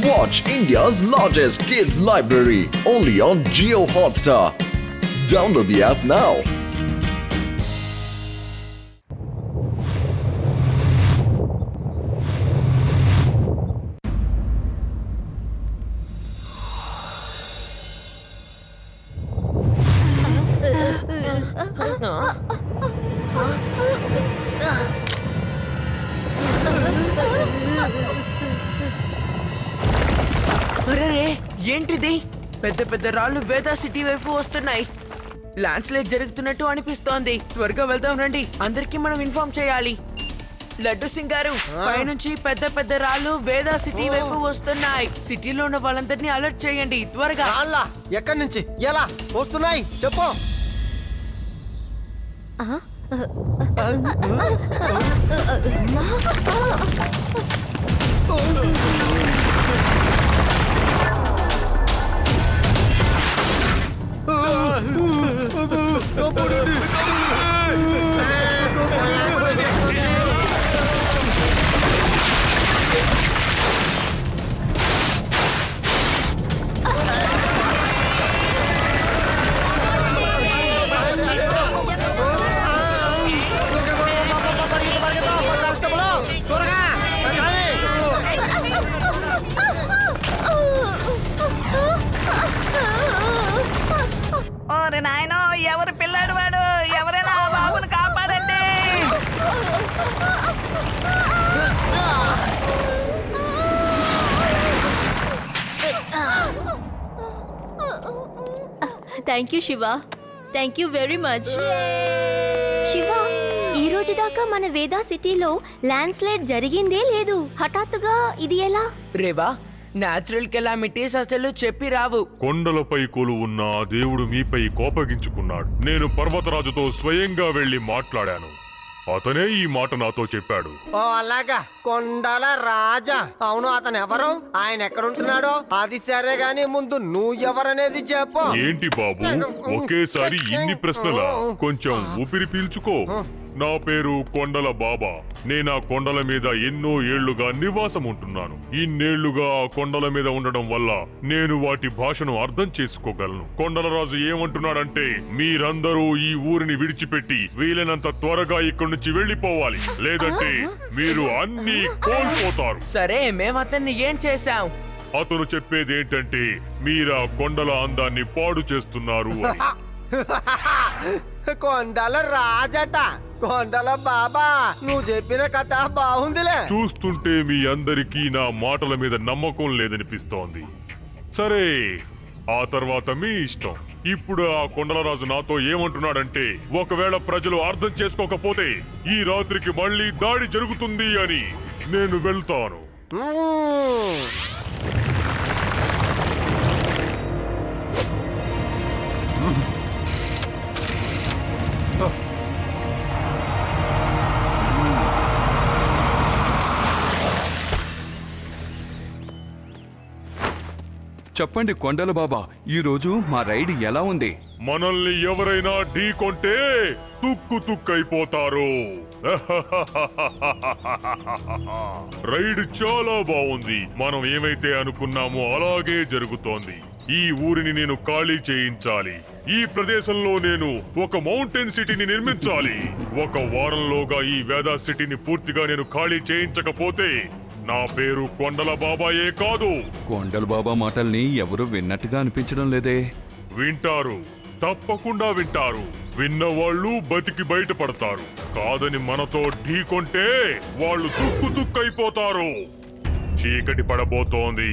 Watch India's largest kids library only on Jio Hotstar. Download the app now. అరే ఏంటిది? పెద్ద పెద్ద రాళ్ళు వేదా సిటీ వైపు వస్తున్నాయి. ల్యాండ్ స్లైడ్ జరుగుతున్నట్టు అనిపిస్తోంది. త్వరగా వెళ్దాం రండి, అందరికీ మనం ఇన్ఫార్మ్ చేయాలి. లడ్డు సింగ్ గారు, పైనుంచి పెద్ద పెద్ద రాళ్ళు వేదా సిటీ వైపు వస్తున్నాయి. సిటీలో ఉన్న వాళ్ళందరినీ అలర్ట్ చేయండి త్వరగా. ఎక్కడి నుంచి ఎలా వస్తున్నాయి చెప్పు. నాయనో, ఎవరు పిల్లాడు వాడు? ఎవరైనా బాబుని కాపాడండి. Thank you Shiva, thank you very much. Shiva, ఈ రోజు దాకా మన వేదా సిటీలో ల్యాండ్ స్లైడ్ జరిగిందే లేదు. హఠాత్తుగా ఇది ఎలా? రేవా, న్యాచురల్ కెలామిటీస్ అసలు చెప్పి రావు. కొండలపై కొలువున్న ఆ దేవుడు మీపై కోపగించుకున్నాడు. నేను పర్వతరాజుతో స్వయంగా వెళ్లి మాట్లాడాను. అతనే ఈ మాట నాతో చెప్పాడు. ఓ అలాగా, కొండల రాజా. అవును, అతను ఎవరు? ఆయన ఎక్కడుంటున్నాడో అది సరే గాని ముందు నువ్వు ఎవరనేది చెప్పు. ఏంటి బాబు ఒకేసారి ఇన్ని ప్రశ్నలా? కొంచెం ఊపిరి పీల్చుకో. నా పేరు కొండల బాబా. నేను ఆ కొండల మీద ఎన్నో ఏళ్లుగా నివాసం ఉంటున్నాను. ఇన్నేళ్లుగా ఆ కొండల మీద ఉండడం వల్ల నేను వాటి భాషను అర్థం చేసుకోగలను. కొండలరాజు ఏమంటున్నాడంటే, మీరందరూ ఈ ఊరిని విడిచిపెట్టి వీలైనంత త్వరగా ఇక్కడి నుంచి వెళ్లిపోవాలి, లేదంటే మీరు అన్ని కోల్పోతారు. సరే, మేము అతన్ని ఏం చేశాం? అతను చెప్పేది ఏంటంటే, మీరా కొండల అందాన్ని పాడు చేస్తున్నారు అని. కొండల రాజట, కొండల బాబా. నువ్వు చెప్పిన కథ బాగుందిలే. చూస్తుంటే మీ అందరికీ నా మాటల మీద నమ్మకం లేదనిపిస్తోంది. సరే, ఆ తర్వాత మీ ఇష్టం. ఇప్పుడు ఆ కొండలరాజు నాతో ఏమంటున్నాడంటే, ఒకవేళ ప్రజలు అర్థం చేసుకోకపోతే ఈ రాత్రికి మళ్ళీ దాడి జరుగుతుంది అని. నేను వెళ్తాను. చెప్పండి కొండల బాబా, ఈ రోజు మా రైడ్ ఎలా ఉంది? మనల్ని ఎవరైనా ఢీకొంటే తుక్కు తుక్కైపోతారు. రైడ్ చాలా బాగుంది. మనం ఏమైతే అనుకున్నామో అలాగే జరుగుతోంది. ఈ ఊరిని నేను ఖాళీ చేయించాలి. ఈ ప్రదేశంలో నేను ఒక మౌంటైన్ సిటీని నిర్మించాలి. ఒక వారంలోగా ఈ వేదా సిటీని పూర్తిగా నేను ఖాళీ చేయించకపోతే నా పేరు కొండల బాబాయే కాదు. కొండల బాబా మాటల్ని ఎవరు విన్నట్టుగా అనిపించడం లేదే. వింటారు, తప్పకుండా వింటారు. విన్నవాళ్ళు బతికి బయటపడతారు. కాదని మనతో ఢీకొంటే వాళ్ళు తుక్కు తుక్కైపోతారు. చీకటి పడబోతోంది.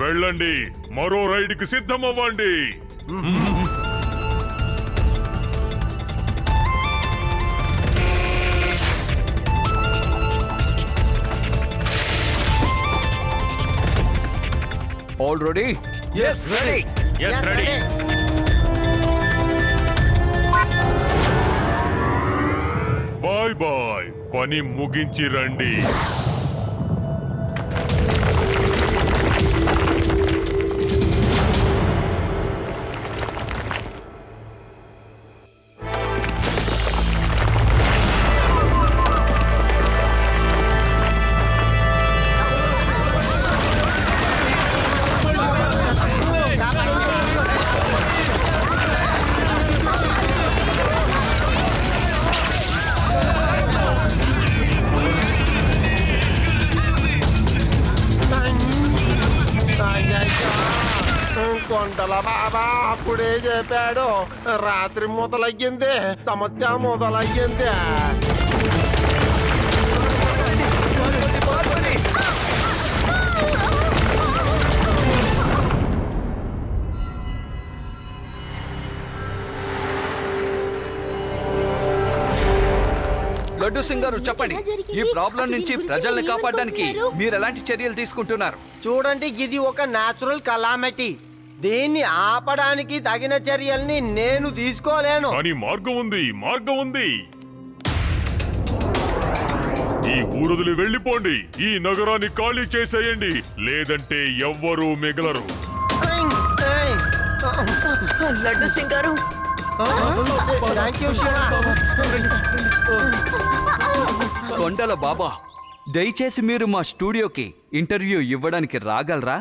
వెళ్ళండి, మరో రైడ్కి సిద్ధమవ్వండి. All ready? Yes, ready. Yes, ready. Bye bye, పని ముగించి రండి. కొండల బాబా అప్పుడే చెప్పాడు, రాత్రి మొదలయ్యింది, సమస్య మొదలయ్యింది. లడ్డు సింగ్ గారు చెప్పండి, ఈ ప్రాబ్లం నుంచి ప్రజల్ని కాపాడడానికి మీరు ఎలాంటి చర్యలు తీసుకుంటున్నారు? చూడండి, ఇది ఒక న్యాచురల్ కలామిటీ. దీన్ని ఆపడానికి తగిన చర్యల్ని నేను తీసుకోలేను. కానీ మార్గం ఉంది, మార్గం ఉంది. ఈ ఊరుదులు వెళ్ళిపోండి, ఈ నగరాన్ని ఖాళీ చేసేయండి, లేదంటే ఎవ్వరూ మిగలరు. లడ్డు సింగ్ గారు, థ్యాంక్ యూ శివ. కొండల బాబా, దయచేసి మీరు మా స్టూడియోకి ఇంటర్వ్యూ ఇవ్వడానికి రాగలరా?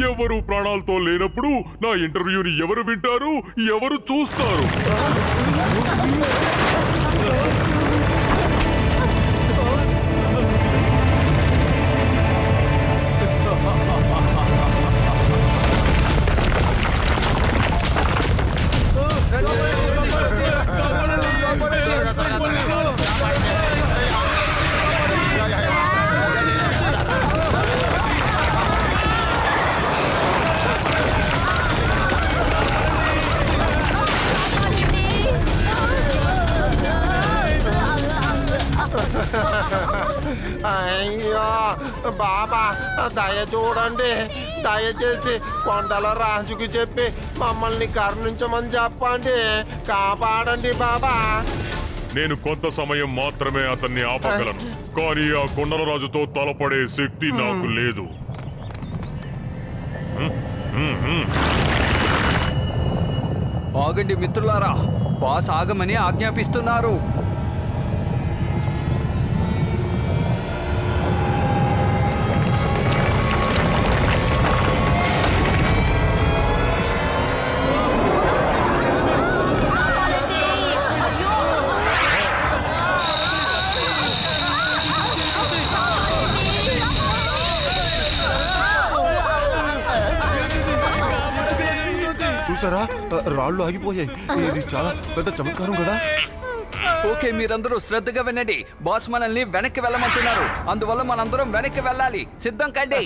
ఎవరు ప్రాణాలతో లేనప్పుడు నా ఇంటర్వ్యూని ఎవరు వింటారు, ఎవరు చూస్తారు? అయ్యో బాబా, దయ చూడండి, దయచేసి కొండల రాజుకి చెప్పి మమ్మల్ని కరుణించమని చెప్పండి, కాపాడండి బాబా. నేను కొంత సమయం మాత్రమే అతన్ని ఆపగలను, కానీ ఆ కొండల రాజుతో తలపడే శక్తి నాకు లేదు. ఆగండి మిత్రులారా, బాస్ ఆగమని ఆజ్ఞాపిస్తున్నారు. చూసారా, రాళ్ళు ఆగిపోయాయి. ఇది చాలా పెద్ద చమత్కారం కదా. ఓకే, మీరందరూ శ్రద్ధగా వినండి. బాస్ మనల్ని వెనక్కి వెళ్ళమంటున్నారు, అందువల్ల మనందరం వెనక్కి వెళ్ళాలి. సిద్ధం కండి.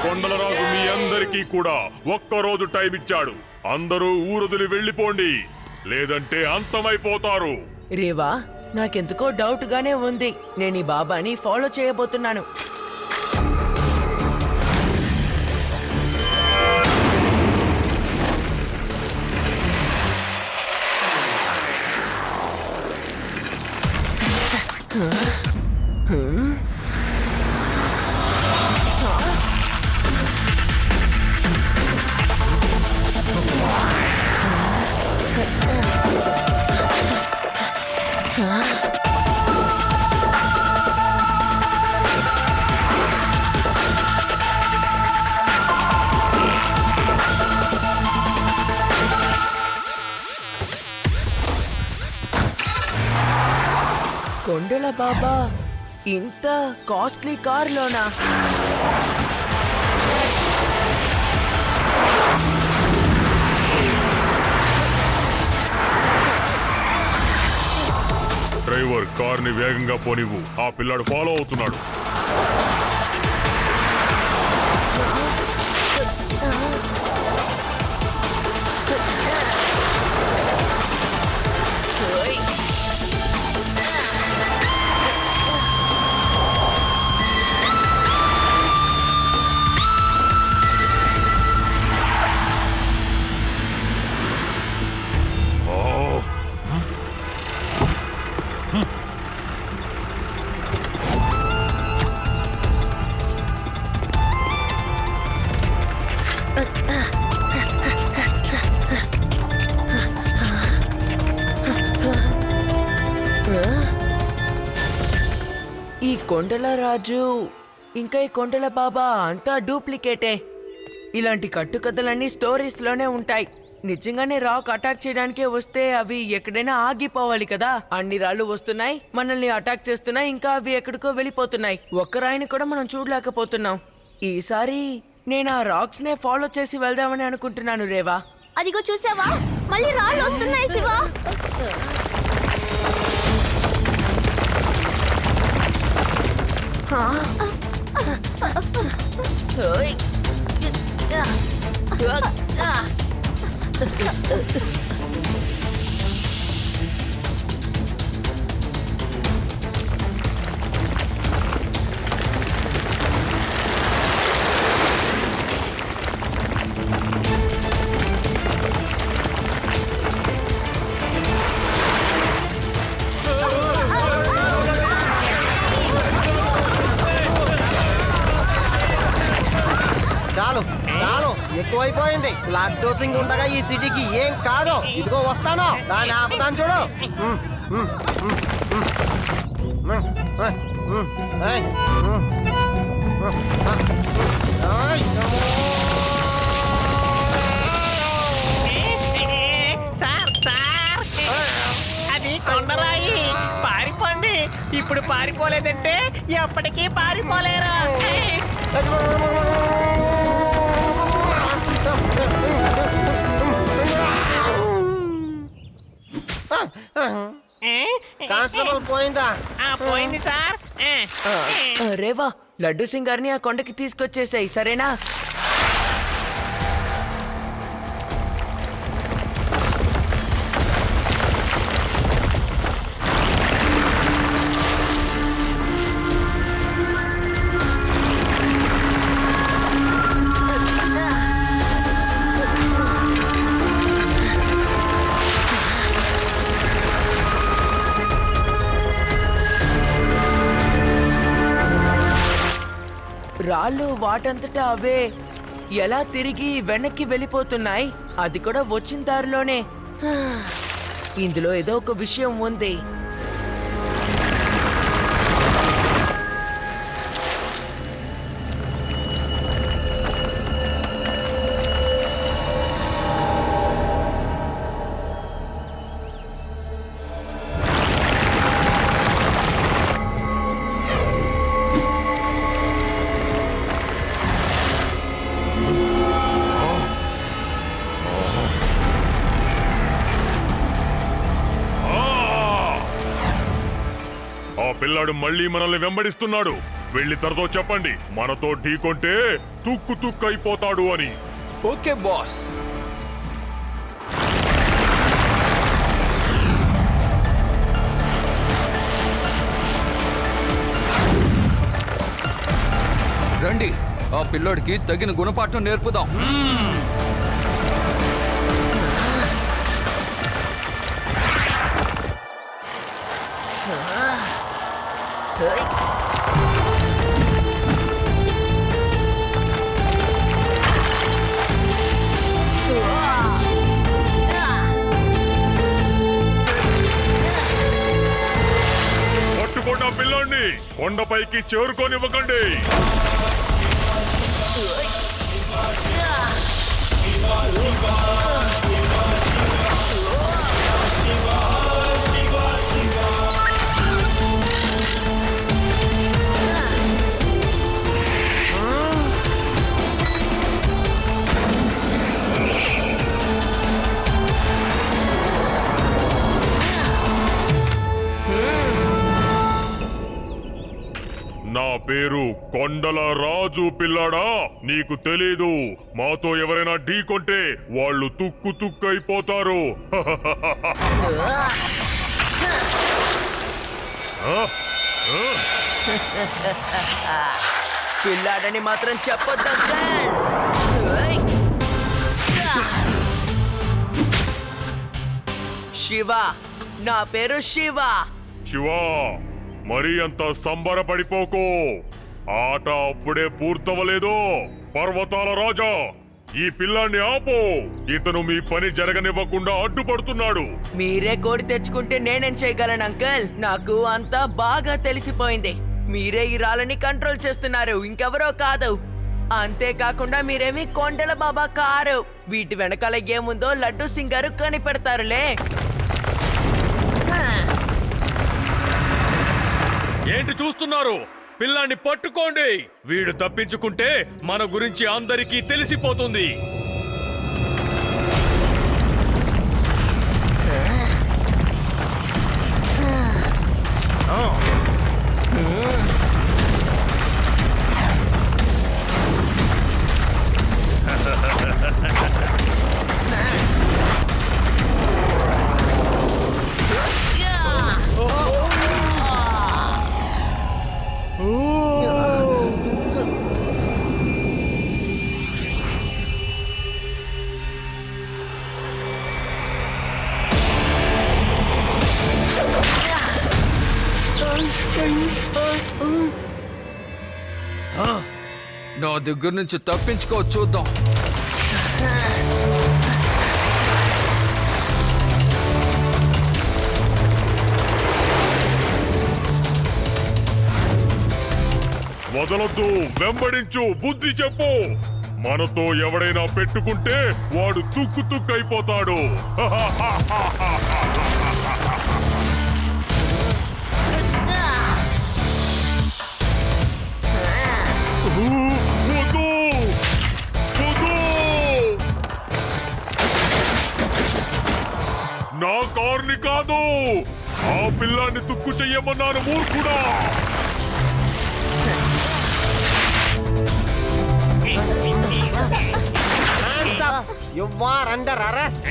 కొండలరాజు మీ అందరికీ కూడా ఒక్కరోజు టైం ఇచ్చాడు. అందరూ ఊరొదిలి వెళ్ళిపోండి, లేదంటే అంతమైపోతారు. రేవా, నాకెందుకో డౌట్ గానే ఉంది. నేను ఈ బాబాని ఫాలో చేయబోతున్నాను. కొండల బాబా ఇంత కాస్ట్లీ కార్లోనా? డ్రైవర్, కార్ని వేగంగా పోనివ్వు. ఆ పిల్లాడు ఫాలో అవుతున్నాడు. ఈ కొండల రాజు ఇంకా ఈ కొండల బాబా అంతా డూప్లికేటే. ఇలాంటి కట్టుకథలన్నీ స్టోరీస్ లోనే ఉంటాయి. నిజంగానే రాక్ అటాక్ చేయడానికే వస్తే అవి ఎక్కడైనా ఆగిపోవాలి కదా. అన్ని రాళ్ళు వస్తున్నాయి, మనల్ని అటాక్ చేస్తున్నాయి, ఇంకా అవి ఎక్కడికో వెళ్ళిపోతున్నాయి. ఒక్క రాయిని కూడా మనం చూడలేకపోతున్నాం. ఈసారి నేను ఆ రాక్స్ నే ఫాలో చేసి వెళ్దామని అనుకుంటున్నాను రేవా. అదిగో చూసావా, మళ్ళీ రాళ్ళు వస్తున్నాయి శివ. చాలు చాలు, ఎక్కువైపోయింది. లడ్డూ సింగ్ ఉండగా ఈ సిటీకి ఏం కాదు. ఇదిగో వస్తాను, దాన్ని ఆపుతాను చూడు. సార్ సార్, అది కొండరాయి. పారిపోండి. ఇప్పుడు పారిపోలేదంటే ఎప్పటికీ పారిపోలేరు. కానిస్టేబుల్ పోయిందా? పోయింది సార్. రేవా, లడ్డు సింగ్ గారిని ఆ కొండకి తీసుకొచ్చేసాయి, సరేనా? రాళ్ళు వాటంతటా అవే ఎలా తిరిగి వెనక్కి వెళ్ళిపోతున్నాయి, అది కూడా వచ్చిన దారిలోనే. ఇందులో ఏదో ఒక విషయం ఉంది. ఆ పిల్లాడు మళ్ళీ మనల్ని వెంబడిస్తున్నాడు. వెళ్ళి తనతో చెప్పండి, మనతో ఢీకొంటే తుక్కు తుక్కు అయిపోతాడు అని. Okay boss. రండి, ఆ పిల్లోడికి తగిన గుణపాఠం నేర్పుదాం. పట్టుకోండి ఆ పిల్లాడిని, కొండపైకి చేరుకోనివ్వకండి. నా పేరు కొండల రాజు పిల్లాడా, నీకు తెలీదు. మాతో ఎవరైనా ఢీకొంటే వాళ్ళు తుక్కు తుక్కు అయిపోతారు. పిల్లాడని మాత్రం చెప్పొద్దు. శివ, నా పేరు శివ. శివా, మరీ అంత సంబరపడిపోకు. ఆట అప్పుడే పూర్తవలేదు. పర్వతాల రాజా, ఈ పిల్లాన్ని ఆపు. ఇతను మీ పని జరగనివ్వకుండా అడ్డుపడుతున్నాడు. మీరే కోడి తెచ్చుకుంటే నేనేం చేయగలను అంకల్? నాకు అంతా బాగా తెలిసిపోయింది. మీరే ఈ రాళ్ళని కంట్రోల్ చేస్తున్నారు, ఇంకెవరో కాదు. అంతేకాకుండా మీరేమి కొండల బాబా కారు. వీటి వెనకాల ఏముందో లడ్డు సింగ్ గారు కనిపెడతారులే. ఏంటి చూస్తున్నారు? పిల్లాన్ని పట్టుకోండి. వీడు తప్పించుకుంటే మన గురించి అందరికీ తెలిసిపోతుంది. నా దగ్గర నుంచి తప్పించుకో చూద్దాం. వదలొద్దు, వెంబడించు, బుద్ధి చెప్పు. మనతో ఎవడైనా పెట్టుకుంటే వాడు తుక్కు తుక్కు అయిపోతాడు. వద్దు, వద్దు. నా కార్ని కాదు, ఆ పిల్లాన్ని తుక్కు చెయ్యమన్నాను మూర్ఖుడా. Hands up! You are under arrest.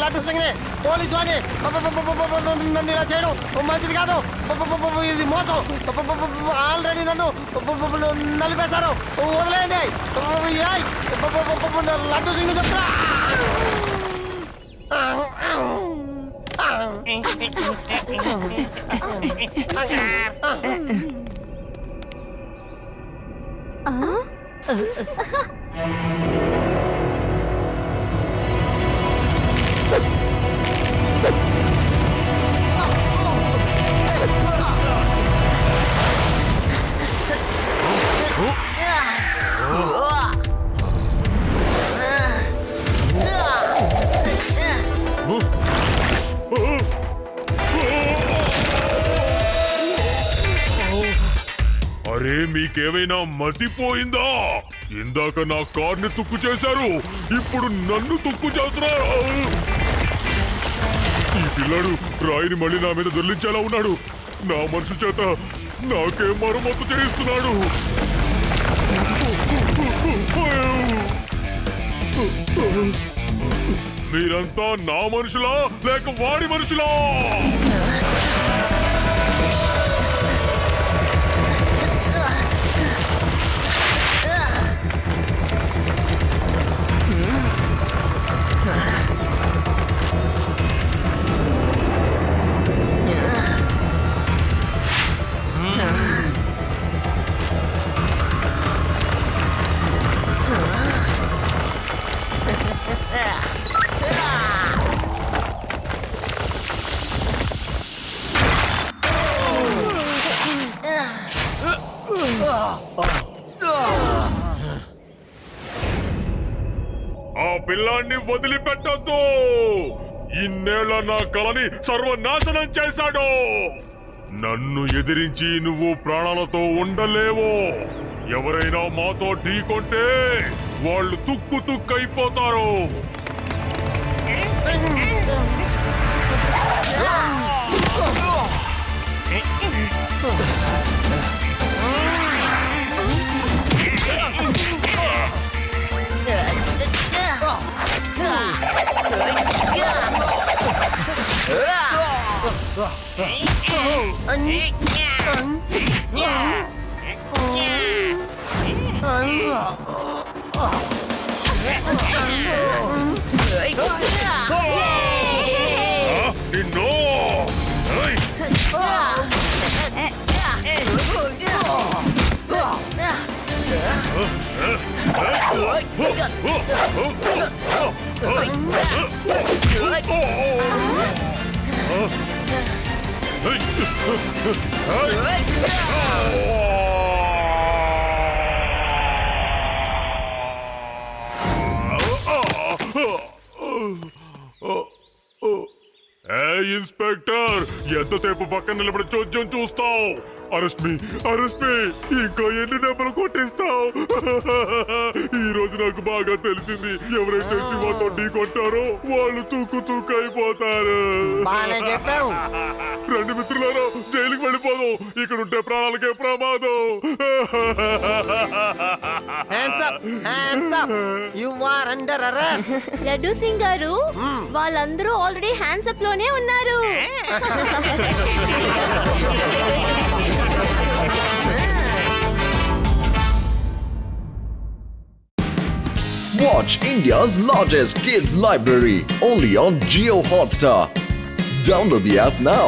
Laddu Singh police వాడిని నన్ను ఇలా చేయడం మంచిది కాదు. ఇది మోసం. ఆల్రెడీ నన్ను నలిపేశారు. వదిలేయండి. లడ్డు సింగ్ చెప్తా. అరే, మీకేమైనా మతిపోయిందా? ఇందాక నా కార్ని తుక్కు చేశారు, ఇప్పుడు నన్ను తుక్కు చేస్తున్నారు. ఈ పిల్లాడు రాయిని మళ్ళీ నా మీద దొర్లించేలా ఉన్నాడు. నా మనసు చేత నాకే మరమ్మతు చేయిస్తున్నాడు. మీరంతా నా మనుషులా లేక వాడి మనుషులా? ఆ పిల్లాన్ని వదిలిపెట్టొద్దు. ఇన్నేళ్ల నా కలని సర్వనాశనం చేశాడు. నన్ను ఎదిరించి నువ్వు ప్రాణాలతో ఉండలేవు. ఎవరైనా మాతో ఢీకొంటే వాళ్ళు తుక్కు తుక్కైపోతారు. నిన్ను ఇన్స్పెక్టర్, ఎంతసేపు పక్కన నిలబడి చోద్యం చూస్తావు? అరెస్ట్ మీ, ఇంకా ఎన్ని దెబ్బలు కొట్టిస్తావు? ఈ రోజు నాకు బాగా తెలిసింది, ఎవరైతే శివతో ఢీ కొట్టారో వాళ్ళు తూకు అయిపోతారు. బాగానే చెప్పావు. రెండు మిత్రులారా, జైలుకి వెళ్ళిపోదాం. ఇక్కడ ఉంటే ప్రాణాలకే ప్రమాదం. Hands up. You are under arrest. Laddu Singh గారు వాళ్ళందరూ ఆల్రెడీ హ్యాండ్స్ అప్ లోనే ఉన్నారు. Watch India's largest kids library only on Geo Hotstar. Download the app now.